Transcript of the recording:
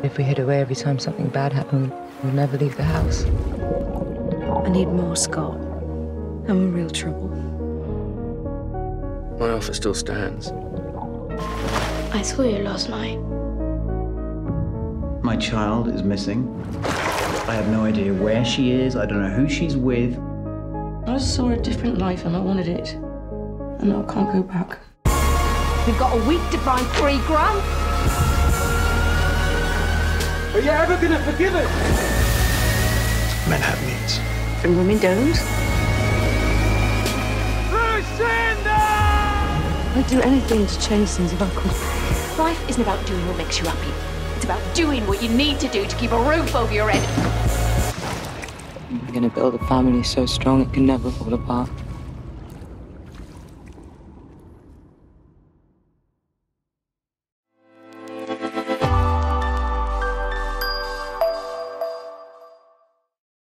If we hid away every time something bad happened, we'd never leave the house. I need more, Scott. I'm in real trouble. My offer still stands. I saw you last night. My child is missing. I have no idea where she is. I don't know who she's with. I just saw a different life and I wanted it. And now I can't go back. We've got a week to find $3 grand. Are you ever gonna forgive it? Men have needs. And women don't. I'd do anything to change things if I could. Life isn't about doing what makes you happy. It's about doing what you need to do to keep a roof over your head. We're gonna build a family so strong it can never fall apart.